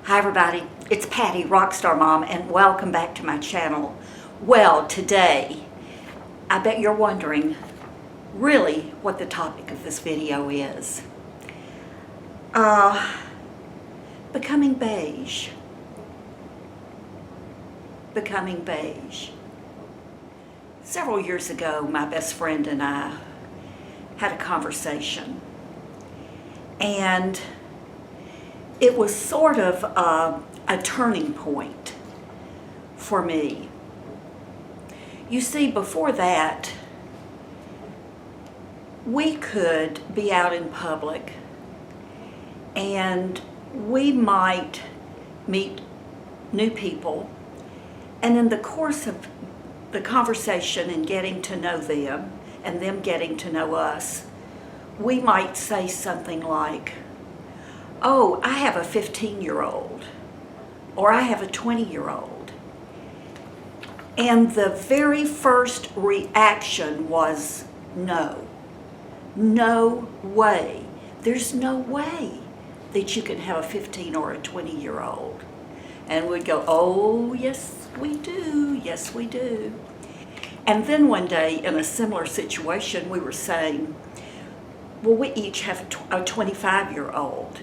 Hi everybody, it's Patty, Rockstar Mom, and welcome back to my channel. Well, today, I bet you're wondering really what the topic of this video is. Becoming beige. Becoming beige. Several years ago, my best friend and I had a conversation, and it was sort of a turning point for me. You see, before that, we could be out in public and we might meet new people, and in the course of the conversation and getting to know them and them getting to know us, we might say something like, "Oh, I have a 15-year-old, or I have a 20-year-old. And the very first reaction was, no way. There's no way that you can have a 15 or a 20-year-old. And we'd go, oh, yes, we do. Yes, we do. And then one day in a similar situation, we were saying, well, we each have a 25-year-old.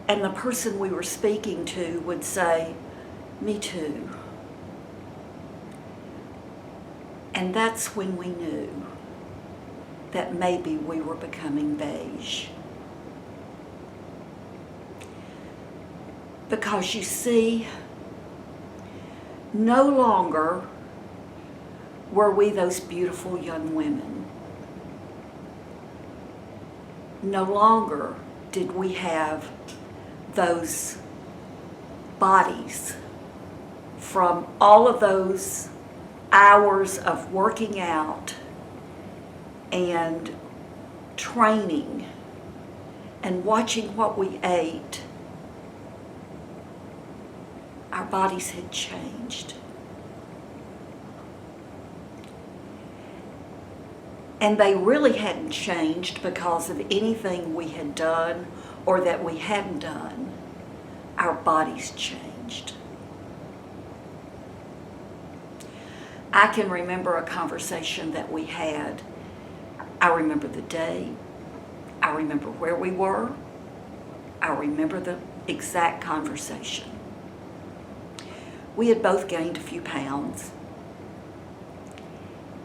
And the person we were speaking to would say, me too. And that's when we knew that maybe we were becoming beige. Because you see, no longer were we those beautiful young women. No longer did we have those bodies from all of those hours of working out and training and watching what we ate. Our bodies had changed. And they really hadn't changed because of anything we had done or that we hadn't done. Our bodies changed. I can remember a conversation that we had. I remember the day. I remember where we were. I remember the exact conversation. We had both gained a few pounds,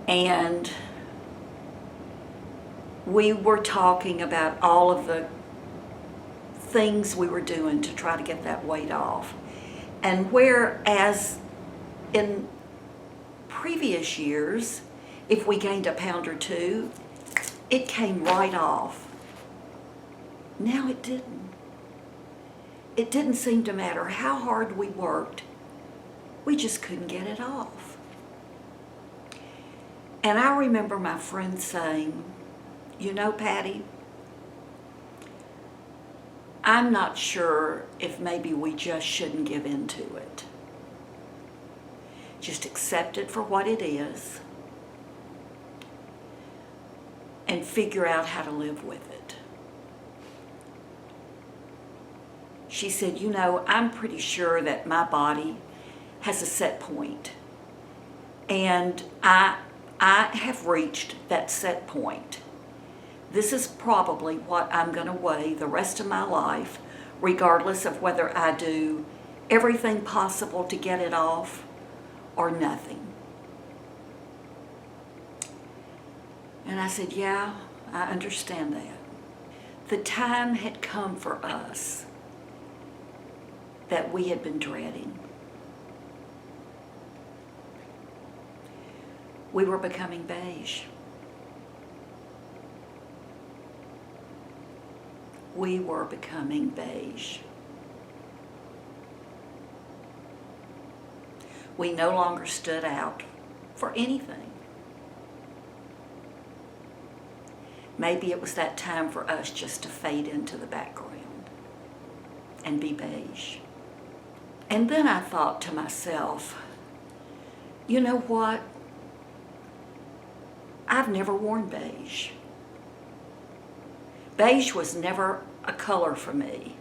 and we were talking about all of the things we were doing to try to get that weight off. And whereas in previous years, if we gained a pound or two, it came right off. Now it didn't. It didn't seem to matter how hard we worked. We just couldn't get it off. And I remember my friend saying, you know, Patty, I'm not sure if maybe we just shouldn't give in to it. Just accept it for what it is and figure out how to live with it. She said, you know, I'm pretty sure that my body has a set point, and I have reached that set point. This is probably what I'm going to weigh the rest of my life, regardless of whether I do everything possible to get it off or nothing. And I said, yeah, I understand that. The time had come for us that we had been dreading. We were becoming beige. We were becoming beige. We no longer stood out for anything. Maybe it was that time for us just to fade into the background and be beige. And then I thought to myself, you know what? I've never worn beige. Beige was never a color for me.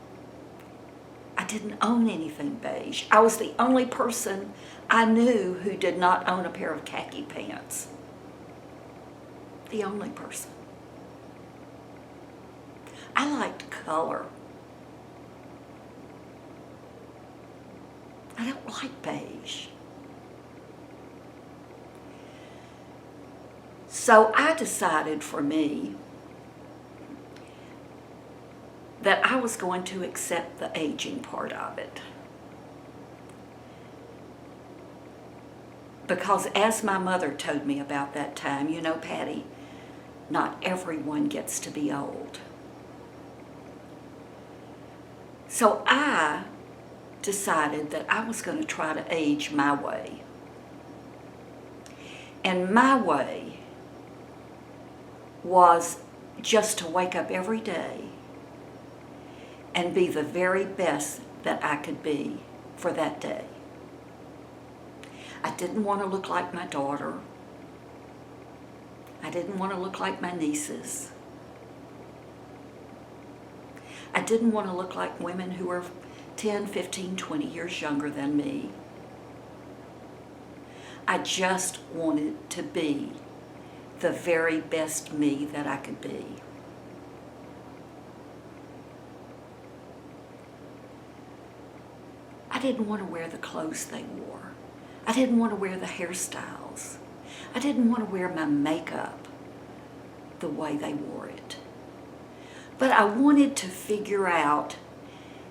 I didn't own anything beige. I was the only person I knew who did not own a pair of khaki pants. The only person. I liked color. I don't like beige. So I decided for me that I was going to accept the aging part of it. Because as my mother told me about that time, you know, Patty, not everyone gets to be old. So I decided that I was going to try to age my way. And my way was just to wake up every day and be the very best that I could be for that day. I didn't want to look like my daughter. I didn't want to look like my nieces. I didn't want to look like women who were 10, 15, 20 years younger than me. I just wanted to be the very best me that I could be. I didn't want to wear the clothes they wore. I didn't want to wear the hairstyles. I didn't want to wear my makeup the way they wore it. But I wanted to figure out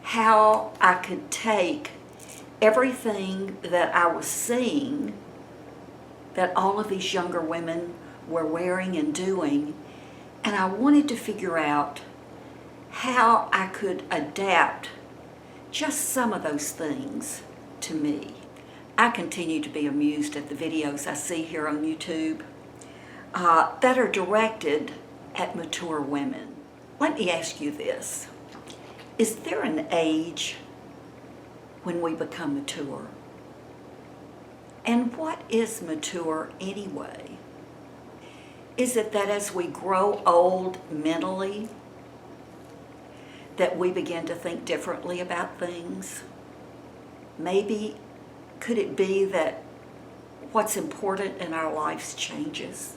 how I could take everything that I was seeing that all of these younger women were wearing and doing, and I wanted to figure out how I could adapt just some of those things to me. I continue to be amused at the videos I see here on YouTube that are directed at mature women. Let me ask you this. Is there an age when we become mature? And what is mature anyway? Is it that as we grow old mentally, that we begin to think differently about things? Maybe could it be that what's important in our lives changes?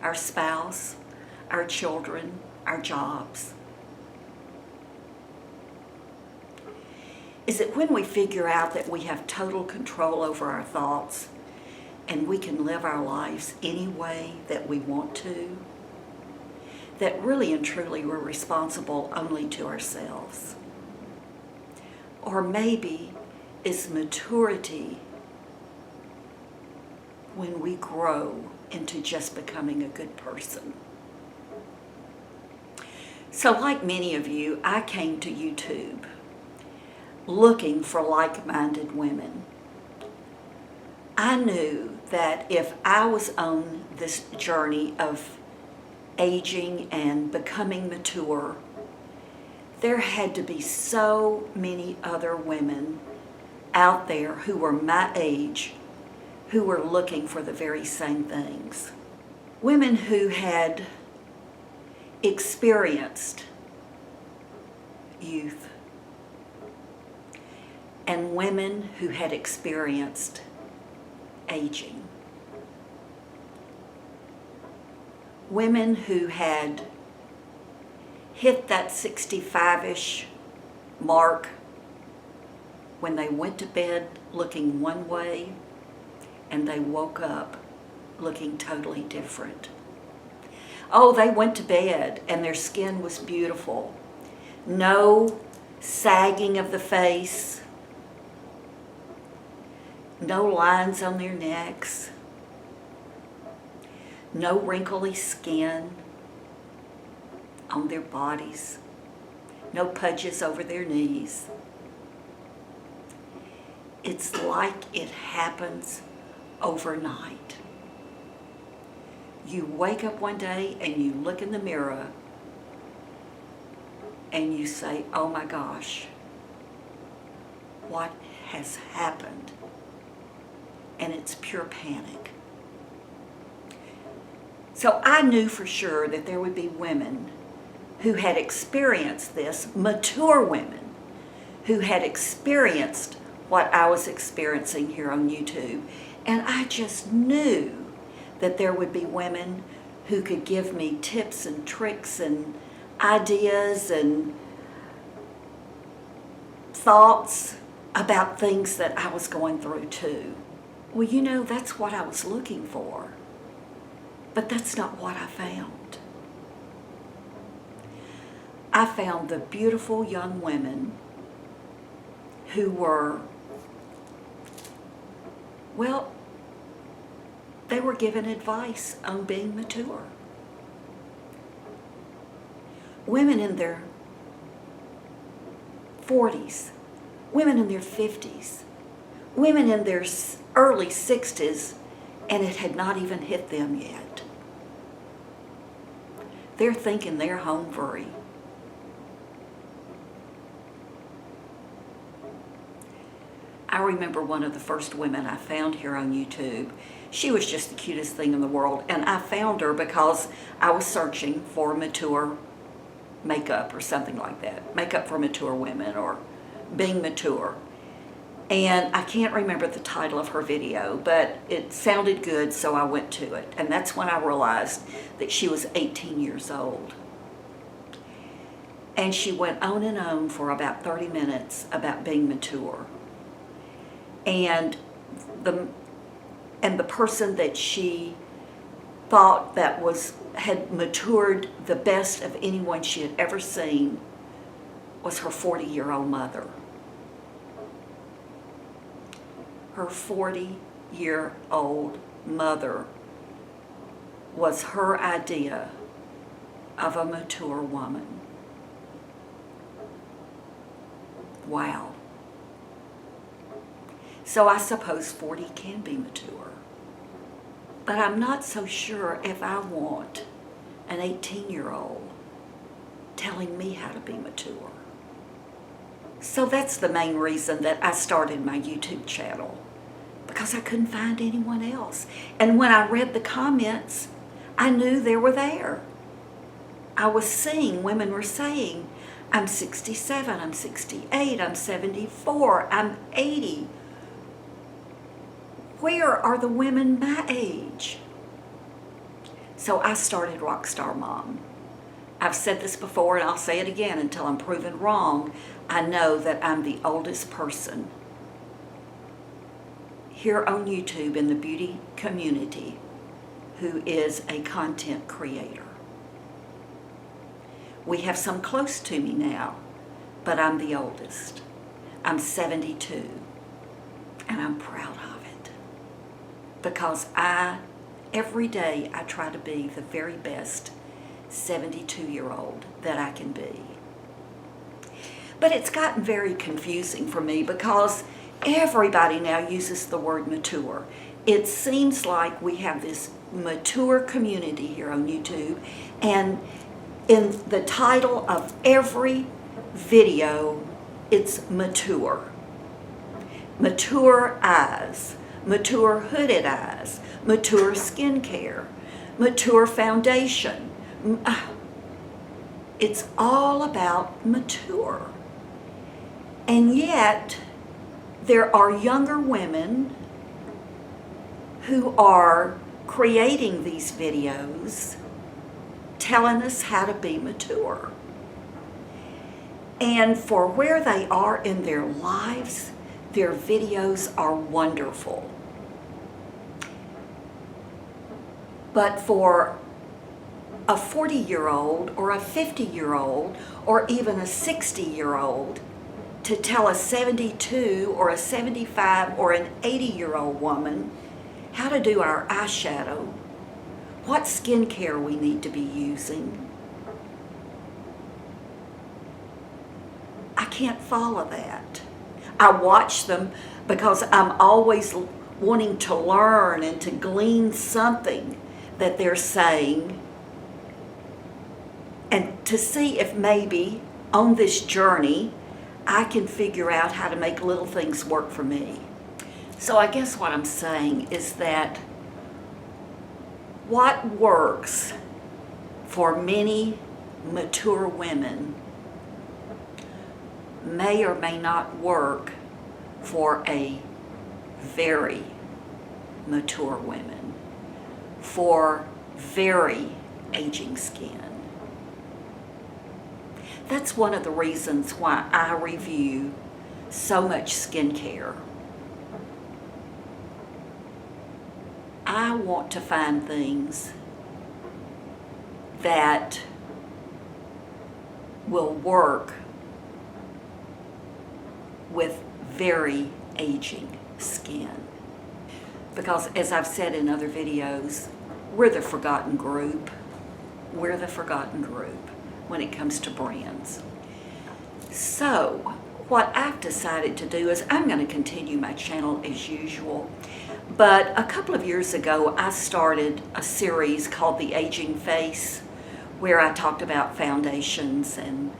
Our spouse, our children, our jobs. Is it when we figure out that we have total control over our thoughts and we can live our lives any way that we want to, that really and truly we're responsible only to ourselves? Or maybe is maturity when we grow into just becoming a good person? So like many of you, I came to YouTube looking for like-minded women. I knew that if I was on this journey of aging and becoming mature, there had to be so many other women out there who were my age who were looking for the very same things. Women who had experienced youth and women who had experienced aging. Women who had hit that 65-ish mark when they went to bed looking one way and they woke up looking totally different. Oh, they went to bed and their skin was beautiful. No sagging of the face, no lines on their necks, no wrinkly skin on their bodies, no pudges over their knees. It's like it happens overnight. You wake up one day and you look in the mirror and you say, oh my gosh, what has happened? And it's pure panic. So I knew for sure that there would be women who had experienced this, mature women who had experienced what I was experiencing here on YouTube. And I just knew that there would be women who could give me tips and tricks and ideas and thoughts about things that I was going through too. Well, you know, that's what I was looking for. But that's not what I found. I found the beautiful young women who were, well, they were given advice on being mature. Women in their 40s, women in their 50s, women in their early 60s, and it had not even hit them yet. They're thinking they're home free. I remember one of the first women I found here on YouTube. She was just the cutest thing in the world, and I found her because I was searching for mature makeup or something like that. Makeup for mature women or being mature. And I can't remember the title of her video, but it sounded good, so I went to it. And that's when I realized that she was 18 years old. And she went on and on for about 30 minutes about being mature. And the person that she thought that had matured the best of anyone she had ever seen was her 40-year-old mother. Her 40-year-old mother was her idea of a mature woman. Wow. So I suppose 40 can be mature. But I'm not so sure if I want an 18-year-old telling me how to be mature. So that's the main reason that I started my YouTube channel, because I couldn't find anyone else. And when I read the comments, I knew they were there. I was seeing women were saying, I'm 67, I'm 68, I'm 74, I'm 80. Where are the women my age? So I started rxstrmom. I've said this before and I'll say it again until I'm proven wrong. I know that I'm the oldest person here on YouTube in the beauty community who is a content creator. We have some close to me now, but I'm the oldest. I'm 72, and I'm proud of it. Because every day I try to be the very best 72-year-old that I can be. But it's gotten very confusing for me because everybody now uses the word mature. It seems like we have this mature community here on YouTube, and in the title of every video, it's mature. Mature eyes, mature hooded eyes, mature skincare, mature foundation. It's all about mature. And yet, there are younger women who are creating these videos telling us how to be mature. And for where they are in their lives, their videos are wonderful. But for a 40-year-old or a 50-year-old or even a 60-year-old to tell a 72 or a 75 or an 80-year-old woman how to do our eyeshadow, what skincare we need to be using, I can't follow that. I watch them because I'm always wanting to learn and to glean something that they're saying, and to see if maybe on this journey I can figure out how to make little things work for me. So I guess what I'm saying is that what works for many mature women may or may not work for a very mature women, for very aging skin. That's one of the reasons why I review so much skincare. I want to find things that will work with very aging skin. Because as I've said in other videos, we're the forgotten group. We're the forgotten group when it comes to brands. So what I've decided to do is I'm going to continue my channel as usual. But a couple of years ago, I started a series called The Aging Face, where I talked about foundations and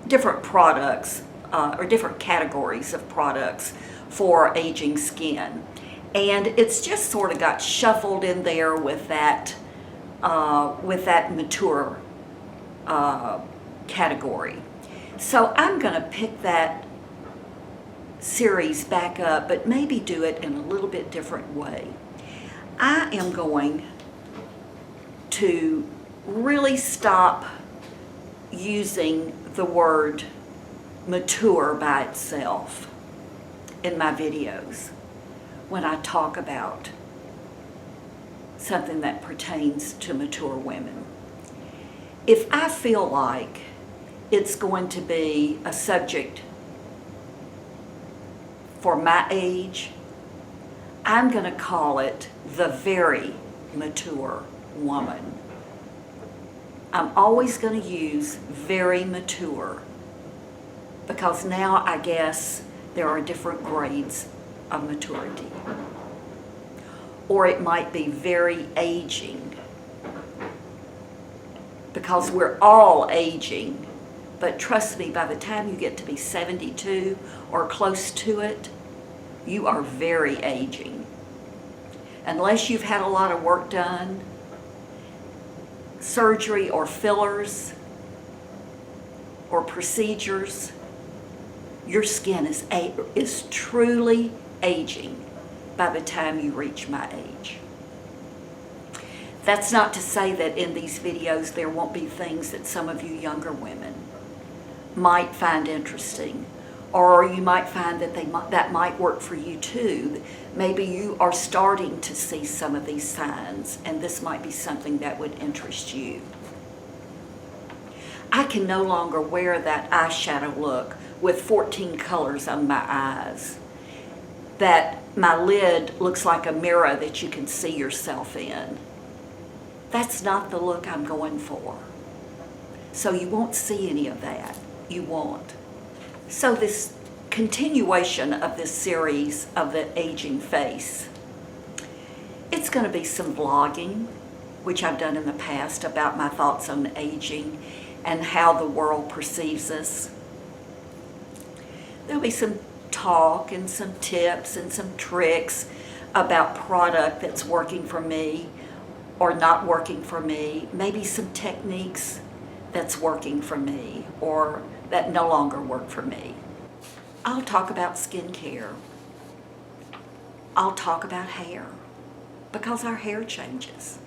different products or different categories of products for aging skin. And it's just sort of got shuffled in there with that mature category. So I'm going to pick that series back up, but maybe do it in a little bit different way. I am going to really stop using the word mature by itself in my videos when I talk about something that pertains to mature women. If I feel like it's going to be a subject for my age, I'm going to call it the very mature woman. I'm always going to use very mature because now I guess there are different grades of maturity. Or it might be very aging because we're all aging. But trust me, by the time you get to be 72 or close to it, you are very aging. Unless you've had a lot of work done, surgery or fillers or procedures, your skin is truly aging by the time you reach my age. That's not to say that in these videos there won't be things that some of you younger women might find interesting, or you might find that that might work for you too. Maybe you are starting to see some of these signs and this might be something that would interest you. I can no longer wear that eyeshadow look with 14 colors on my eyes, that my lid looks like a mirror that you can see yourself in. That's not the look I'm going for. So you won't see any of that. You won't. So this continuation of this series of the aging face, it's going to be some vlogging, which I've done in the past about my thoughts on aging and how the world perceives us. There'll be some talk and some tips and some tricks about product that's working for me or not working for me, maybe some techniques that's working for me or that no longer work for me. I'll talk about skincare. I'll talk about hair because our hair changes.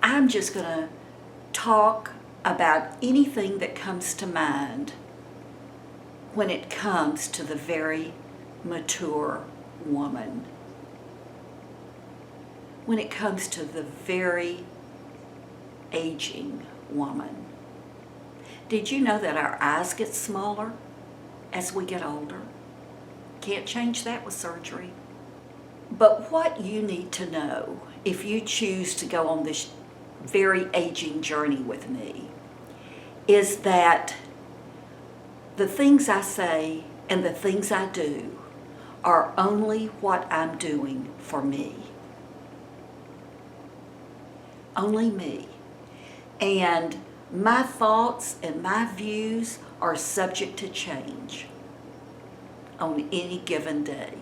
I'm just going to talk about anything that comes to mind when it comes to the very mature woman. When it comes to the very aging woman. Did you know that our eyes get smaller as we get older? Can't change that with surgery. But what you need to know if you choose to go on this very aging journey with me is that the things I say and the things I do are only what I'm doing for me. Only me. And my thoughts and my views are subject to change on any given day.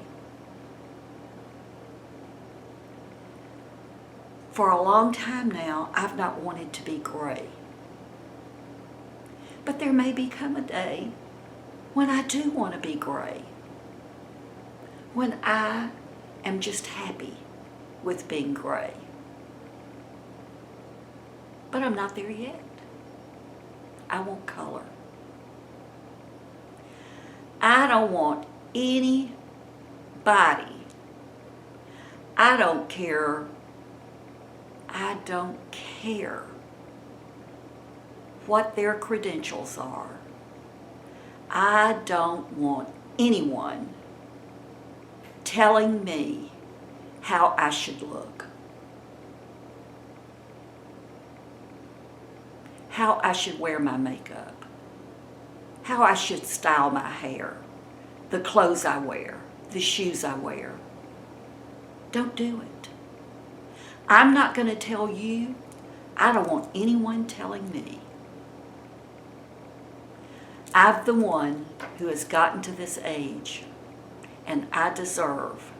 For a long time now, I've not wanted to be gray. But there may become a day when I do want to be gray, when I am just happy with being gray. But I'm not there yet. I want color. I don't want anybody. I don't care what their credentials are. I don't want anyone telling me how I should look, how I should wear my makeup, how I should style my hair, the clothes I wear, the shoes I wear. Don't do it. I'm not going to tell you. I don't want anyone telling me. I'm the one who has gotten to this age, and I deserve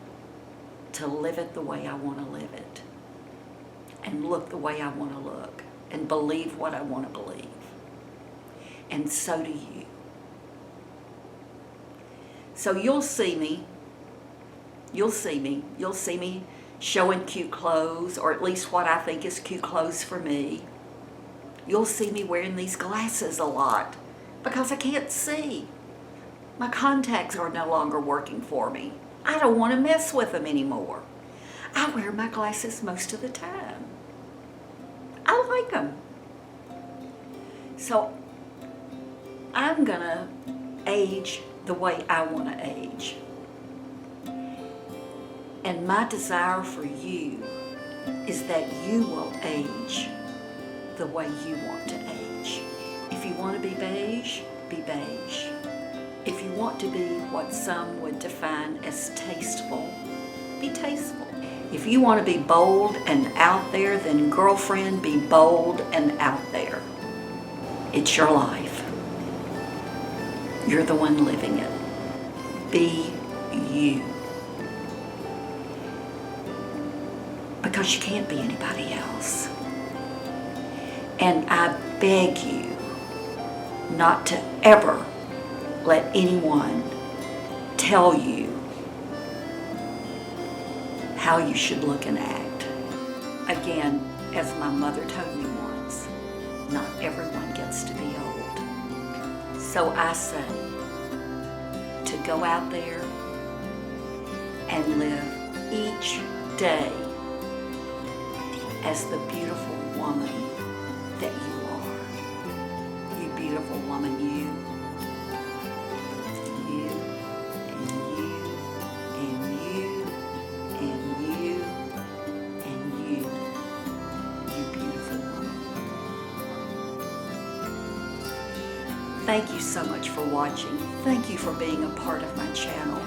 to live it the way I want to live it, and look the way I want to look, and believe what I want to believe. And so do you. So you'll see me showing cute clothes, or at least what I think is cute clothes for me. You'll see me wearing these glasses a lot because I can't see. My contacts are no longer working for me. I don't want to mess with them anymore. I wear my glasses most of the time. I like them. So I'm gonna age the way I want to age. And my desire for you is that you will age the way you want to age. If you want to be beige, be beige. If you want to be what some would define as tasteful, be tasteful. If you want to be bold and out there, then girlfriend, be bold and out there. It's your life. You're the one living it. Be you. Because you can't be anybody else. And I beg you not to ever let anyone tell you how you should look and act. Again, as my mother told me once, not everyone gets to be old. So I say to go out there and live each day as the beautiful woman that you are. You beautiful woman, you. You, and you, and you, and you, and you. You beautiful woman. Thank you so much for watching. Thank you for being a part of my channel.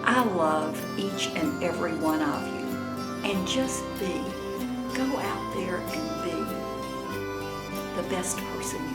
I love each and every one of you. And just be. Go out there and be the best person you